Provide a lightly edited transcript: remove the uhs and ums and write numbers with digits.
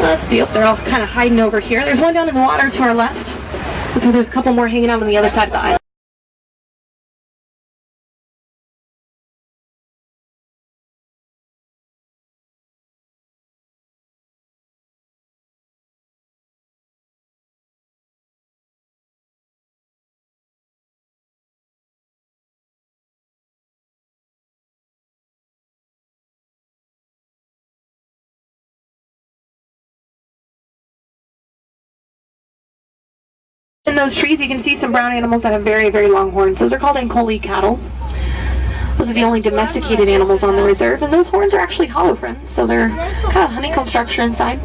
Let's see, they're all kind of hiding over here. There's one down in the water to our left. There's a couple more hanging out on the other side of the island. In those trees, you can see some brown animals that have very, very long horns. Those are called Ankole cattle. Those are the only domesticated animals on the reserve, and those horns are actually hollow, friends, so they're kind of honeycomb structure inside.